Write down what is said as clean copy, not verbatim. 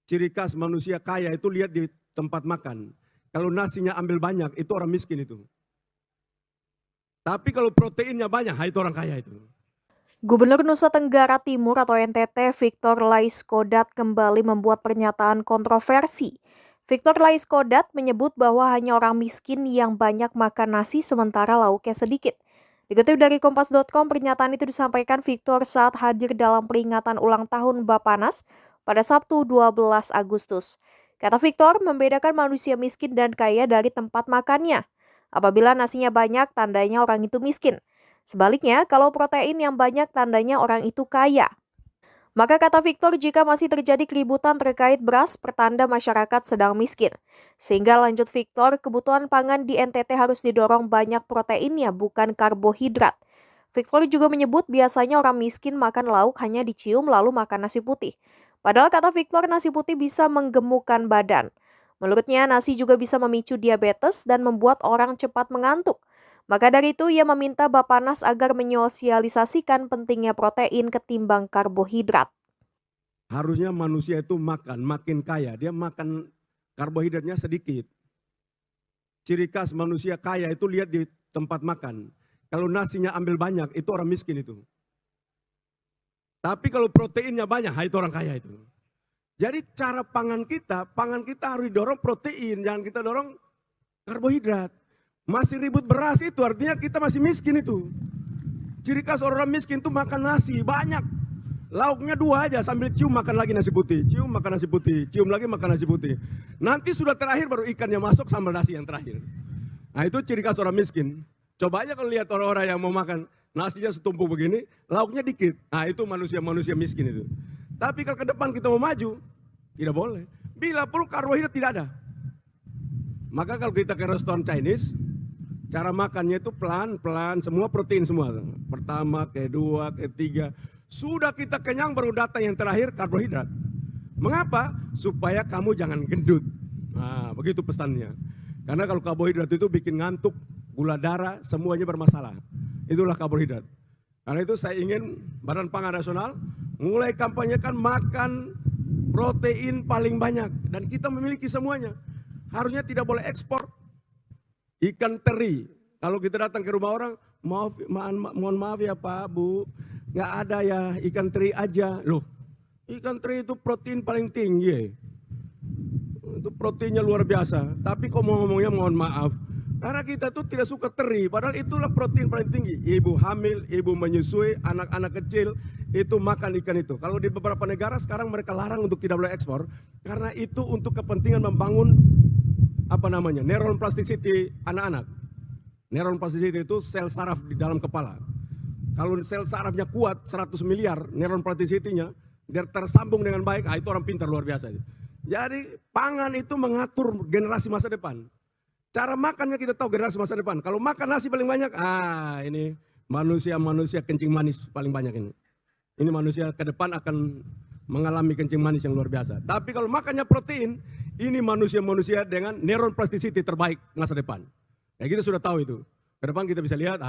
Ciri khas manusia kaya itu lihat di tempat makan. Kalau nasinya ambil banyak, itu orang miskin itu. Tapi kalau proteinnya banyak, itu orang kaya itu. Gubernur Nusa Tenggara Timur atau NTT Victor Laiskodat kembali membuat pernyataan kontroversi. Victor Laiskodat menyebut bahwa hanya orang miskin yang banyak makan nasi sementara lauknya sedikit. Dikutip dari Kompas.com, pernyataan itu disampaikan Victor saat hadir dalam peringatan ulang tahun Bappenas pada Sabtu 12 Agustus. Kata Victor, membedakan manusia miskin dan kaya dari tempat makannya. Apabila nasinya banyak, tandanya orang itu miskin. Sebaliknya, kalau protein yang banyak tandanya orang itu kaya. Maka kata Victor, jika masih terjadi keributan terkait beras, pertanda masyarakat sedang miskin. Sehingga lanjut Victor, kebutuhan pangan di NTT harus didorong banyak proteinnya, bukan karbohidrat. Victor juga menyebut biasanya orang miskin makan lauk hanya dicium lalu makan nasi putih. Padahal kata Victor, nasi putih bisa menggemukkan badan. Menurutnya, nasi juga bisa memicu diabetes dan membuat orang cepat mengantuk. Maka dari itu, ia meminta Bappenas agar menyosialisasikan pentingnya protein ketimbang karbohidrat. Harusnya manusia itu makin kaya, dia makan karbohidratnya sedikit. Ciri khas manusia kaya itu lihat di tempat makan. Kalau nasinya ambil banyak, itu orang miskin itu. Tapi kalau proteinnya banyak, itu orang kaya itu. Jadi cara pangan kita harus didorong protein, jangan kita dorong karbohidrat. Masih ribut beras itu artinya kita masih miskin itu. Ciri khas orang miskin itu makan nasi banyak. Lauknya 2 aja sambil cium makan lagi nasi putih. Cium makan nasi putih, cium lagi makan nasi putih. Nanti sudah terakhir baru ikannya masuk sambal nasi yang terakhir. Nah itu ciri khas orang miskin. Coba aja kalau lihat orang-orang yang mau makan nasinya setumpuk begini, lauknya dikit. Nah itu manusia-manusia miskin itu. Tapi kalau ke depan kita mau maju, tidak boleh. Bila perlu karbohidrat tidak ada. Maka kalau kita ke restoran Chinese, cara makannya itu pelan-pelan, semua protein semua. Pertama, kedua, ketiga. Sudah kita kenyang baru datang yang terakhir karbohidrat. Mengapa? Supaya kamu jangan gendut. Nah, begitu pesannya. Karena kalau karbohidrat itu bikin ngantuk, gula darah, semuanya bermasalah. Itulah karbohidrat. Karena itu saya ingin Badan Pangan Nasional mulai kampanyekan makan protein paling banyak. Dan kita memiliki semuanya. Harusnya tidak boleh ekspor ikan teri. Kalau kita datang ke rumah orang, mohon maaf ya Pak, Bu, nggak ada ya ikan teri aja. Loh, ikan teri itu protein paling tinggi. Itu proteinnya luar biasa. Tapi kok mau ngomongnya mohon maaf. Karena kita tuh tidak suka teri, padahal itulah protein paling tinggi. Ibu hamil, ibu menyusui, anak-anak kecil itu makan ikan itu. Kalau di beberapa negara sekarang mereka larang untuk tidak boleh ekspor, karena itu untuk kepentingan membangun neuron plasticity anak-anak. Neuron plasticity itu sel saraf di dalam kepala. Kalau sel sarafnya kuat 100 miliar neuron plasticity-nya, biar tersambung dengan baik, itu orang pintar luar biasa. Jadi pangan itu mengatur generasi masa depan. Cara makannya kita tahu generasi masa depan. Kalau makan nasi paling banyak, ini manusia kencing manis paling banyak ini. Ini manusia ke depan akan mengalami kencing manis yang luar biasa. Tapi kalau makannya protein, ini manusia-manusia dengan neuron plasticity terbaik masa depan. Ya kita sudah tahu itu. Ke depan kita bisa lihat,